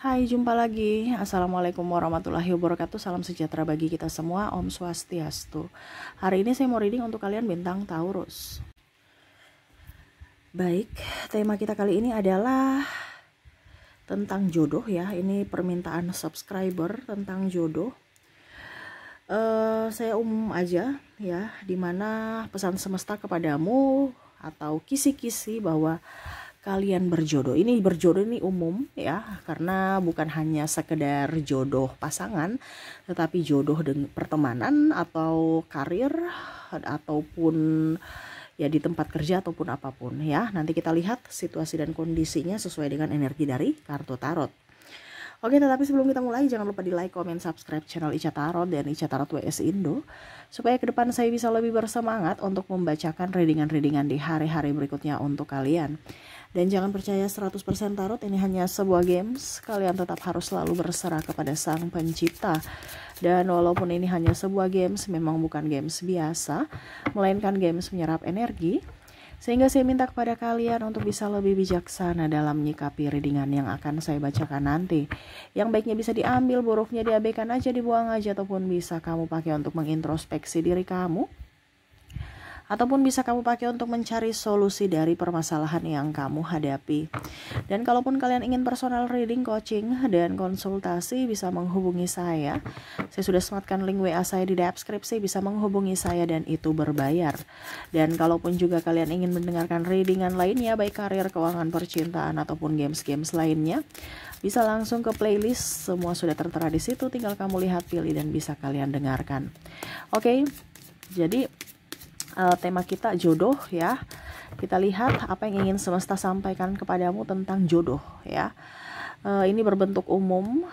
Hai, jumpa lagi. Assalamualaikum warahmatullahi wabarakatuh. Salam sejahtera bagi kita semua. Om Swastiastu. Hari ini saya mau reading untuk kalian bintang Taurus. Baik, tema kita kali ini adalah tentang jodoh ya. Ini permintaan subscriber tentang jodoh. Saya umum aja ya, dimana pesan semesta kepadamu atau kisi-kisi bahwa kalian berjodoh. Ini berjodoh ini umum ya, karena bukan hanya sekedar jodoh pasangan, tetapi jodoh dengan pertemanan atau karir ataupun ya di tempat kerja ataupun apapun ya. Nanti kita lihat situasi dan kondisinya sesuai dengan energi dari kartu tarot. Oke, tetapi sebelum kita mulai jangan lupa di like, comment, subscribe channel Ica Tarot dan Ica Tarot WS Indo supaya ke depan saya bisa lebih bersemangat untuk membacakan readingan-readingan di hari-hari berikutnya untuk kalian. Dan jangan percaya 100% tarot, ini hanya sebuah games. Kalian tetap harus selalu berserah kepada Sang Pencipta. Dan walaupun ini hanya sebuah games, memang bukan games biasa, melainkan games menyerap energi. Sehingga saya minta kepada kalian untuk bisa lebih bijaksana dalam menyikapi readingan yang akan saya bacakan nanti. Yang baiknya bisa diambil, buruknya diabaikan aja, dibuang aja, ataupun bisa kamu pakai untuk mengintrospeksi diri kamu. Ataupun bisa kamu pakai untuk mencari solusi dari permasalahan yang kamu hadapi. Dan kalaupun kalian ingin personal reading, coaching, dan konsultasi, bisa menghubungi saya. Saya sudah sematkan link WA saya di deskripsi, bisa menghubungi saya dan itu berbayar. Dan kalaupun juga kalian ingin mendengarkan readingan lainnya, baik karir, keuangan, percintaan, ataupun games-games lainnya, bisa langsung ke playlist, semua sudah tertera di situ, tinggal kamu lihat, pilih, dan bisa kalian dengarkan. Oke, jadi tema kita jodoh ya. Kita lihat apa yang ingin semesta sampaikan kepadamu tentang jodoh ya. Ini berbentuk umum,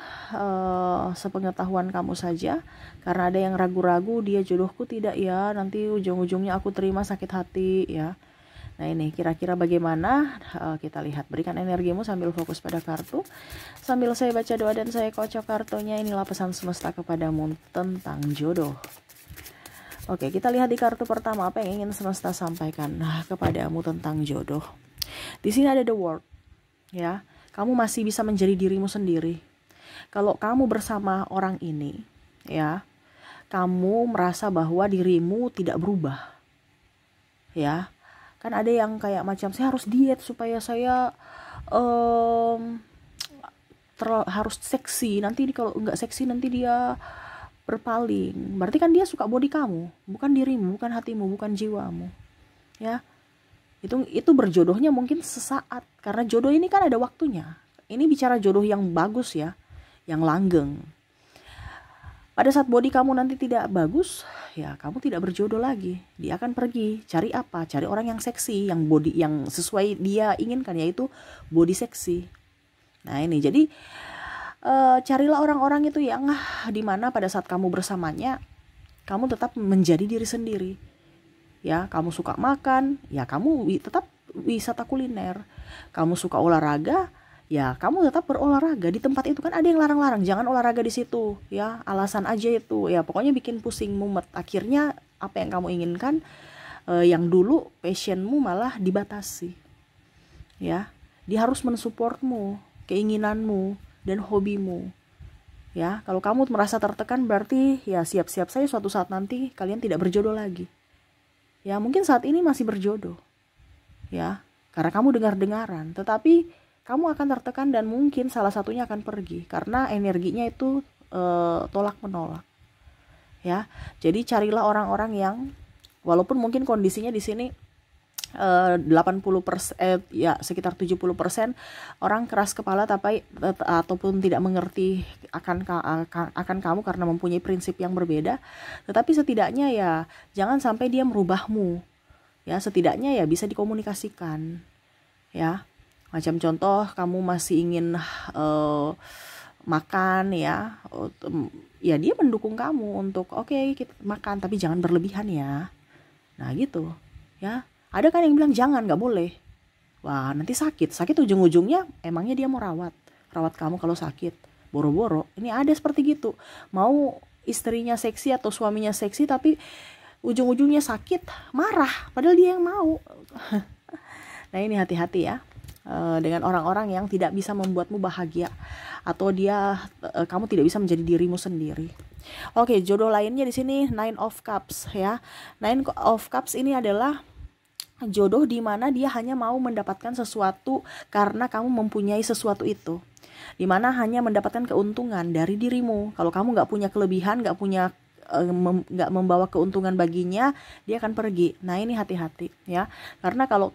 sepengetahuan kamu saja, karena ada yang ragu-ragu, dia jodohku tidak ya, nanti ujung-ujungnya aku terima sakit hati ya. Nah ini kira-kira bagaimana, kita lihat. Berikan energimu sambil fokus pada kartu, sambil saya baca doa dan saya kocok kartunya. Inilah pesan semesta kepadamu tentang jodoh. Oke, kita lihat di kartu pertama apa yang ingin semesta sampaikan kepadamu tentang jodoh. Di sini ada the world, ya. Kamu masih bisa menjadi dirimu sendiri. Kalau kamu bersama orang ini, ya, kamu merasa bahwa dirimu tidak berubah, ya. Kan ada yang kayak macam saya harus diet supaya saya harus seksi. Nanti kalau nggak seksi nanti dia berpaling. Berarti kan dia suka body kamu, bukan dirimu, bukan hatimu, bukan jiwamu. Ya. Itu berjodohnya mungkin sesaat, karena jodoh ini kan ada waktunya. Ini bicara jodoh yang bagus ya, yang langgeng. Pada saat body kamu nanti tidak bagus, ya kamu tidak berjodoh lagi. Dia akan pergi, cari apa? Cari orang yang seksi, yang body yang sesuai dia inginkan, yaitu body seksi. Nah, ini jadi carilah orang-orang itu yang dimana pada saat kamu bersamanya kamu tetap menjadi diri sendiri ya. Kamu suka makan ya, kamu tetap wisata kuliner. Kamu suka olahraga ya, kamu tetap berolahraga di tempat itu. Kan ada yang larang-larang, jangan olahraga di situ ya, alasan aja itu ya, pokoknya bikin pusing mumet. Akhirnya apa yang kamu inginkan, yang dulu passionmu malah dibatasi ya. Dia harus mensupportmu, keinginanmu dan hobimu ya. Kalau kamu merasa tertekan, berarti ya siap-siap saja suatu saat nanti kalian tidak berjodoh lagi ya. Mungkin saat ini masih berjodoh ya, karena kamu dengar-dengaran, tetapi kamu akan tertekan dan mungkin salah satunya akan pergi karena energinya itu tolak menolak ya. Jadi carilah orang-orang yang walaupun mungkin kondisinya di sini 80% ya sekitar 70% orang keras kepala tapi ataupun tidak mengerti akan kamu karena mempunyai prinsip yang berbeda. Tetapi setidaknya ya jangan sampai dia merubahmu ya, setidaknya ya bisa dikomunikasikan ya. Macam contoh, kamu masih ingin makan ya, ya dia mendukung kamu untuk oke, kita makan tapi jangan berlebihan ya. Nah gitu ya. Ada kan yang bilang jangan, nggak boleh. Wah nanti sakit ujung-ujungnya emangnya dia mau rawat kamu kalau sakit, boro-boro. Ini ada seperti gitu, mau istrinya seksi atau suaminya seksi tapi ujung-ujungnya sakit, marah padahal dia yang mau. Nah ini hati-hati ya. dengan orang-orang yang tidak bisa membuatmu bahagia, atau kamu tidak bisa menjadi dirimu sendiri. Oke, jodoh lainnya di sini Nine of Cups ya. Nine of Cups ini adalah jodoh di mana dia hanya mau mendapatkan sesuatu karena kamu mempunyai sesuatu itu, di mana hanya mendapatkan keuntungan dari dirimu. Kalau kamu nggak punya kelebihan, nggak membawa keuntungan baginya, dia akan pergi. Nah ini hati-hati ya, karena kalau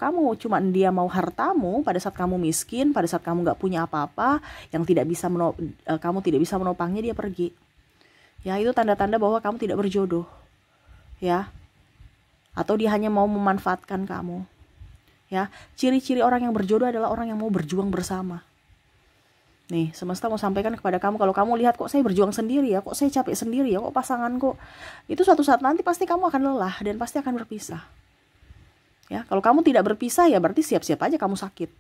dia mau hartamu pada saat kamu miskin, pada saat kamu nggak punya apa-apa, yang kamu tidak bisa menopangnya, dia pergi. Ya itu tanda-tanda bahwa kamu tidak berjodoh ya, atau dia hanya mau memanfaatkan kamu ya. Ciri-ciri orang yang berjodoh adalah orang yang mau berjuang bersama. Nih, semesta mau sampaikan kepada kamu, kalau kamu lihat kok saya berjuang sendiri ya, kok saya capek sendiri ya, kok pasangan kok, itu suatu saat nanti pasti kamu akan lelah dan pasti akan berpisah. Ya, kalau kamu tidak berpisah ya berarti siap-siap aja kamu sakit.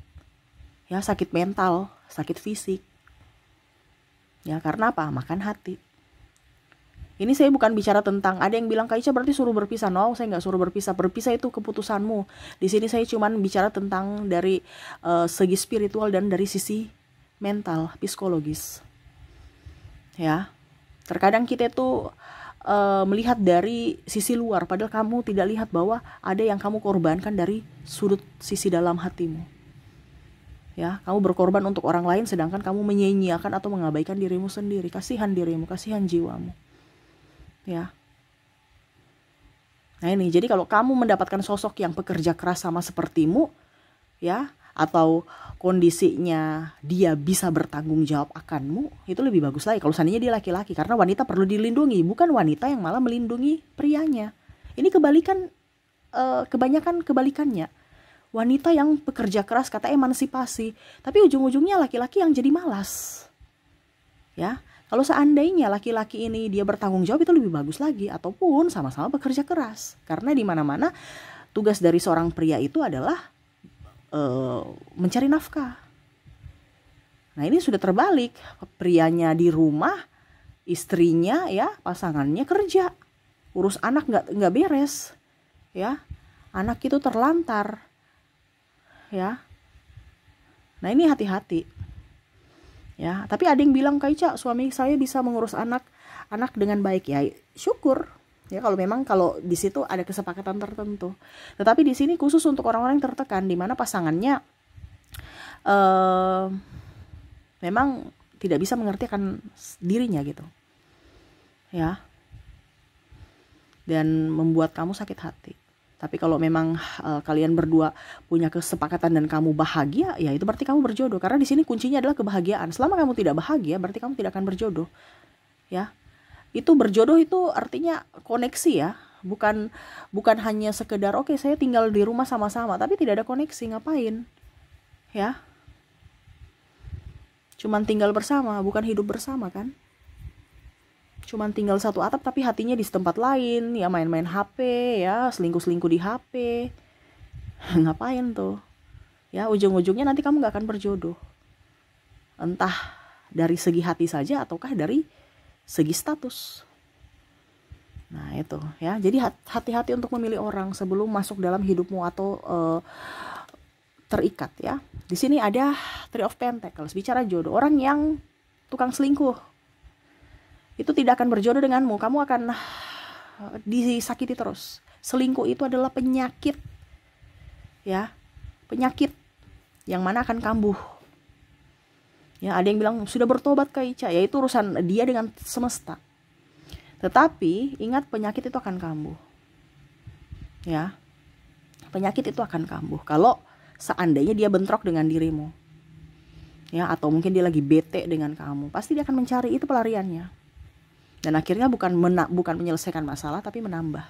Ya, sakit mental, sakit fisik. Ya, karena apa? Makan hati. Ini saya bukan bicara tentang, ada yang bilang Kak Ica berarti suruh berpisah. No, saya nggak suruh berpisah. Berpisah itu keputusanmu. Di sini saya cuman bicara tentang dari segi spiritual dan dari sisi mental, psikologis. Ya, terkadang kita itu melihat dari sisi luar, padahal kamu tidak lihat bahwa ada yang kamu korbankan dari sudut sisi dalam hatimu. Ya, kamu berkorban untuk orang lain, sedangkan kamu menyia-nyiakan atau mengabaikan dirimu sendiri. Kasihan dirimu, kasihan jiwamu. Ya. Nah ini, jadi kalau kamu mendapatkan sosok yang pekerja keras sama sepertimu, ya, atau kondisinya dia bisa bertanggung jawab akanmu, itu lebih bagus lagi kalau seandainya dia laki-laki, karena wanita perlu dilindungi, bukan wanita yang malah melindungi prianya. Ini kebanyakan kebalikannya. Wanita yang pekerja keras kata emansipasi, tapi ujung-ujungnya laki-laki yang jadi malas. Ya. Kalau seandainya laki-laki ini dia bertanggung jawab, itu lebih bagus lagi, ataupun sama-sama bekerja keras. Karena di mana-mana tugas dari seorang pria itu adalah mencari nafkah. Nah ini sudah terbalik, prianya di rumah, istrinya ya, pasangannya kerja, urus anak nggak beres, ya, anak itu terlantar, ya. Nah ini hati-hati. Ya, tapi ada yang bilang Kak Ica, suami saya bisa mengurus anak dengan baik. Ya, syukur. Ya, kalau di situ ada kesepakatan tertentu. Tetapi di sini khusus untuk orang-orang yang tertekan, di mana pasangannya memang tidak bisa mengerti akan dirinya gitu. Ya. Dan membuat kamu sakit hati. Tapi kalau memang kalian berdua punya kesepakatan dan kamu bahagia, ya itu berarti kamu berjodoh. Karena di sini kuncinya adalah kebahagiaan. Selama kamu tidak bahagia, berarti kamu tidak akan berjodoh. Ya, itu berjodoh itu artinya koneksi ya. Bukan hanya sekedar oke, saya tinggal di rumah sama-sama, tapi tidak ada koneksi, ngapain? Ya, cuman tinggal bersama, bukan hidup bersama kan? Cuman tinggal satu atap tapi hatinya di tempat lain, ya main-main HP, ya selingkuh-selingkuh di HP. Ngapain tuh? Ya ujung-ujungnya nanti kamu gak akan berjodoh. Entah dari segi hati saja ataukah dari segi status. Nah itu ya, jadi hati-hati untuk memilih orang sebelum masuk dalam hidupmu atau terikat ya. Di sini ada Three of Pentacles, bicara jodoh. Orang yang tukang selingkuh itu tidak akan berjodoh denganmu. Kamu akan disakiti terus. Selingkuh itu adalah penyakit. Ya, penyakit yang mana akan kambuh. Ya, ada yang bilang sudah bertobat Kak Ica, ya itu urusan dia dengan semesta. Tetapi ingat, penyakit itu akan kambuh. Ya. Penyakit itu akan kambuh kalau seandainya dia bentrok dengan dirimu. Ya, atau mungkin dia lagi bete dengan kamu, pasti dia akan mencari itu pelariannya. Dan akhirnya bukan menyelesaikan masalah, tapi menambah.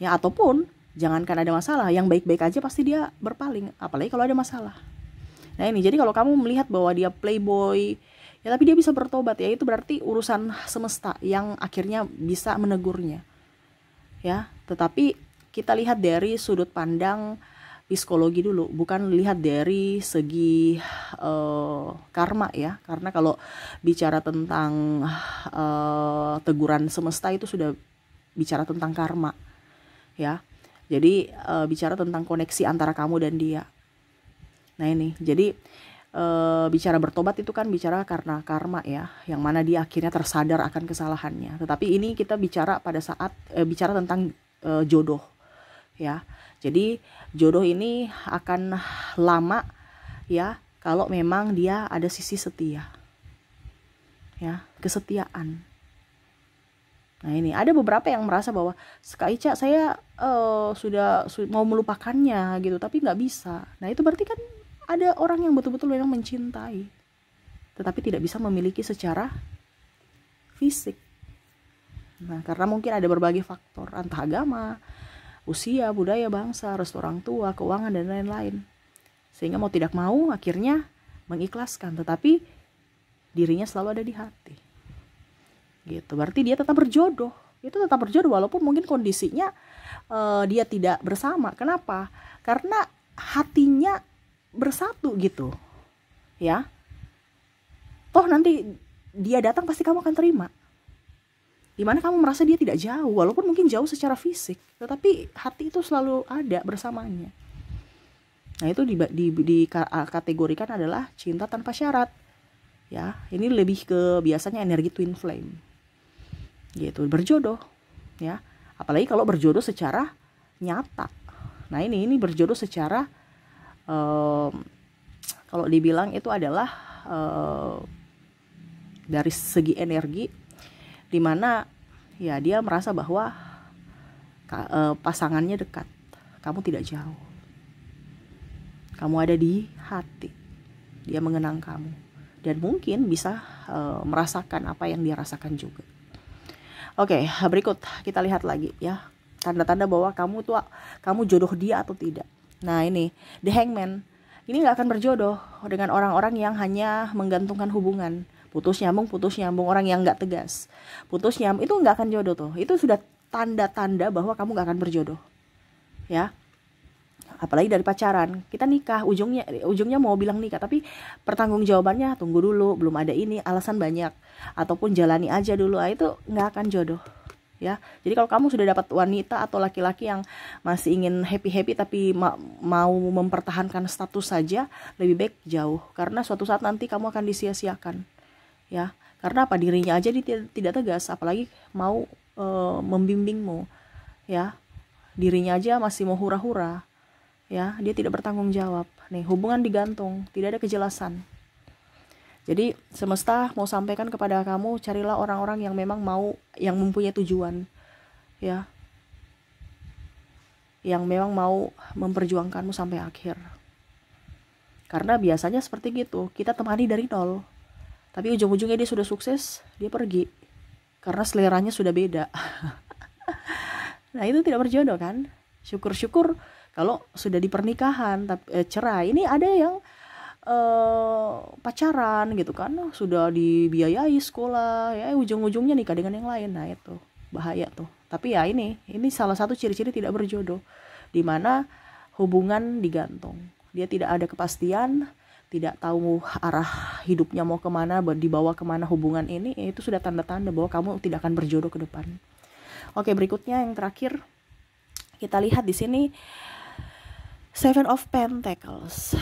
Ya, ataupun jangankan ada masalah, yang baik-baik aja pasti dia berpaling, apalagi kalau ada masalah. Nah ini, jadi kalau kamu melihat bahwa dia playboy, ya tapi dia bisa bertobat, ya itu berarti urusan semesta yang akhirnya bisa menegurnya. Ya, tetapi kita lihat dari sudut pandang psikologi dulu, bukan lihat dari segi karma ya. Karena kalau bicara tentang teguran semesta itu sudah bicara tentang karma ya. Jadi bicara tentang koneksi antara kamu dan dia. Nah ini, jadi bicara bertobat itu kan bicara karena karma ya, yang mana dia akhirnya tersadar akan kesalahannya. Tetapi ini kita bicara pada saat bicara tentang jodoh ya. Jadi jodoh ini akan lama ya kalau memang dia ada sisi setia ya, kesetiaan. Nah ini ada beberapa yang merasa bahwa Kak Ica saya sudah mau melupakannya gitu, tapi nggak bisa. Nah itu berarti kan ada orang yang betul-betul memang mencintai, tetapi tidak bisa memiliki secara fisik. Nah karena mungkin ada berbagai faktor, entah agama, usia, budaya, bangsa, restu orang tua, keuangan dan lain-lain. Sehingga mau tidak mau akhirnya mengikhlaskan, tetapi dirinya selalu ada di hati. Gitu. Berarti dia tetap berjodoh. Itu tetap berjodoh walaupun mungkin kondisinya dia tidak bersama. Kenapa? Karena hatinya bersatu gitu. Ya. Toh nanti dia datang pasti kamu akan terima. Dimana kamu merasa dia tidak jauh, walaupun mungkin jauh secara fisik, tetapi hati itu selalu ada bersamanya. Nah itu dikategorikan adalah cinta tanpa syarat. Ya, ini lebih ke biasanya energi twin flame. Gitu, berjodoh. Ya, apalagi kalau berjodoh secara nyata. Nah ini berjodoh secara kalau dibilang itu adalah dari segi energi, dimana ya dia merasa bahwa pasangannya dekat, kamu tidak jauh, kamu ada di hati, dia mengenang kamu dan mungkin bisa merasakan apa yang dia rasakan juga. Oke, berikut kita lihat lagi ya, tanda-tanda bahwa kamu jodoh dia atau tidak. Nah ini The Hangman, ini nggak akan berjodoh dengan orang-orang yang hanya menggantungkan hubungan, putus nyambung, orang yang nggak tegas, putus nyambung, itu nggak akan jodoh tuh. Itu sudah tanda-tanda bahwa kamu nggak akan berjodoh, ya. Apalagi dari pacaran, kita nikah, ujungnya mau bilang nikah, tapi pertanggungjawabannya tunggu dulu, belum ada ini, alasan banyak, ataupun jalani aja dulu, itu nggak akan jodoh. Ya, jadi kalau kamu sudah dapat wanita atau laki-laki yang masih ingin happy tapi mau mempertahankan status saja, lebih baik jauh, karena suatu saat nanti kamu akan disia-siakan. Ya, karena apa, dirinya aja dia tidak tegas, apalagi mau membimbingmu. Ya, dirinya aja masih mau hura-hura. Ya, dia tidak bertanggung jawab. Nih, hubungan digantung, tidak ada kejelasan. Jadi semesta mau sampaikan kepada kamu, carilah orang-orang yang memang yang mempunyai tujuan, ya, yang memang mau memperjuangkanmu sampai akhir. Karena biasanya seperti gitu, kita temani dari nol, tapi ujung-ujungnya dia sudah sukses, dia pergi, karena seleranya sudah beda. Nah itu tidak berjodoh kan? Syukur-syukur kalau sudah di pernikahan, cerai. Ini ada yang pacaran gitu kan, sudah dibiayai sekolah, ya ujung-ujungnya nikah dengan yang lain. Nah itu bahaya tuh. Tapi ya ini salah satu ciri-ciri tidak berjodoh, dimana hubungan digantung, dia tidak ada kepastian, tidak tahu arah hidupnya mau kemana, dibawa kemana hubungan ini, itu sudah tanda-tanda bahwa kamu tidak akan berjodoh ke depan. Oke, berikutnya yang terakhir kita lihat di sini Seven of Pentacles.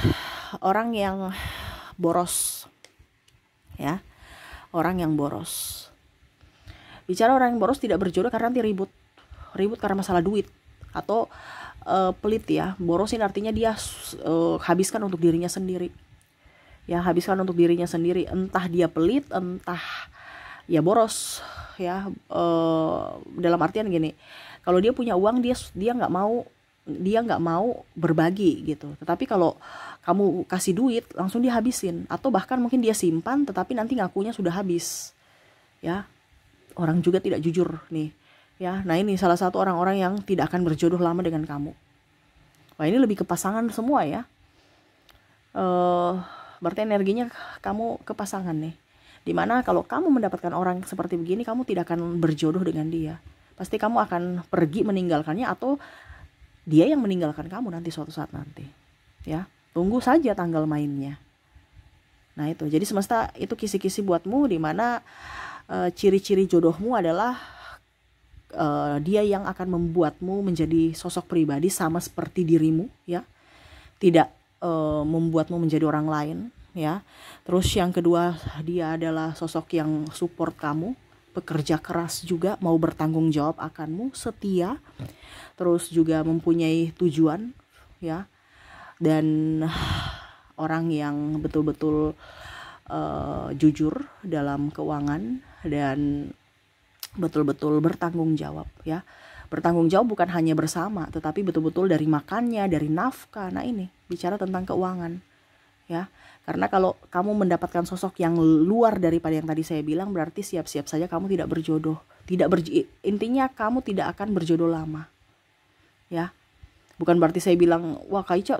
Orang yang boros, ya, orang yang boros. Bicara orang yang boros tidak berjodoh karena nanti ribut karena masalah duit atau pelit ya. Boros ini artinya dia habiskan untuk dirinya sendiri, ya, habiskan untuk dirinya sendiri. Entah dia pelit, entah ya boros, ya. Dalam artian gini, kalau dia punya uang dia nggak mau berbagi gitu. Tetapi kalau kamu kasih duit langsung dia habisin, atau bahkan mungkin dia simpan tetapi nanti ngakunya sudah habis. Ya. Orang juga tidak jujur nih. Ya, nah ini salah satu orang-orang yang tidak akan berjodoh lama dengan kamu. Wah, ini lebih ke pasangan semua ya. Berarti energinya kamu ke pasangan nih. Dimana kalau kamu mendapatkan orang seperti begini, kamu tidak akan berjodoh dengan dia. Pasti kamu akan pergi meninggalkannya, atau dia yang meninggalkan kamu nanti suatu saat nanti. Ya, tunggu saja tanggal mainnya. Nah itu, jadi semesta itu kisi-kisi buatmu, dimana ciri-ciri jodohmu adalah dia yang akan membuatmu menjadi sosok pribadi sama seperti dirimu, ya. Tidak membuatmu menjadi orang lain, ya. Terus yang kedua, dia adalah sosok yang support kamu, pekerja keras juga, mau bertanggung jawab akanmu, setia, terus juga mempunyai tujuan, ya, dan orang yang betul-betul jujur dalam keuangan dan betul-betul bertanggung jawab, ya. Bertanggung jawab bukan hanya bersama, tetapi betul-betul dari makannya, dari nafkah. Nah, ini bicara tentang keuangan, ya. Karena kalau kamu mendapatkan sosok yang luar daripada yang tadi saya bilang, berarti siap-siap saja kamu tidak berjodoh. Intinya kamu tidak akan berjodoh lama, ya. Bukan berarti saya bilang, wah Kak Ica,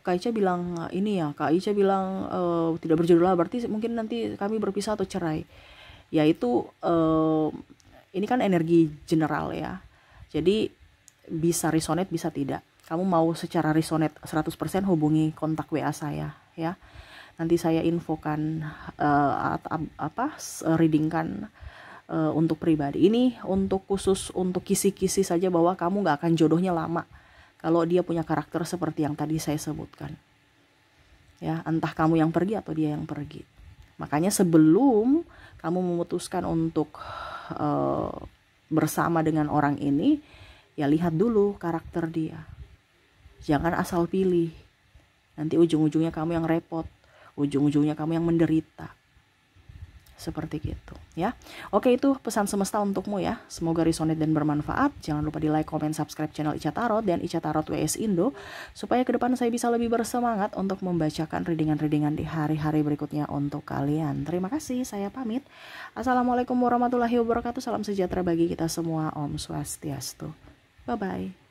Kak Ica bilang ini ya, Kak Ica bilang tidak berjodoh lah, berarti mungkin nanti kami berpisah atau cerai. Yaitu ini kan energi general, ya. Jadi bisa resonate, bisa tidak. Kamu mau secara resonate 100%, hubungi kontak WA saya, ya. Nanti saya infokan readingkan untuk pribadi. Ini untuk khusus untuk kisi-kisi saja, bahwa kamu gak akan jodohnya lama kalau dia punya karakter seperti yang tadi saya sebutkan, ya. Entah kamu yang pergi atau dia yang pergi. Makanya sebelum kamu memutuskan untuk bersama dengan orang ini, ya lihat dulu karakter dia. Jangan asal pilih. Nanti ujung-ujungnya kamu yang repot, ujung-ujungnya kamu yang menderita. Seperti gitu, ya. Oke, itu pesan semesta untukmu, ya. Semoga resonate dan bermanfaat. Jangan lupa di like, comment, subscribe channel Ica Tarot dan Ica Tarot WS Indo, supaya ke depan saya bisa lebih bersemangat untuk membacakan readingan-readingan di hari-hari berikutnya untuk kalian. Terima kasih, saya pamit. Assalamualaikum warahmatullahi wabarakatuh. Salam sejahtera bagi kita semua. Om Swastiastu. Bye-bye.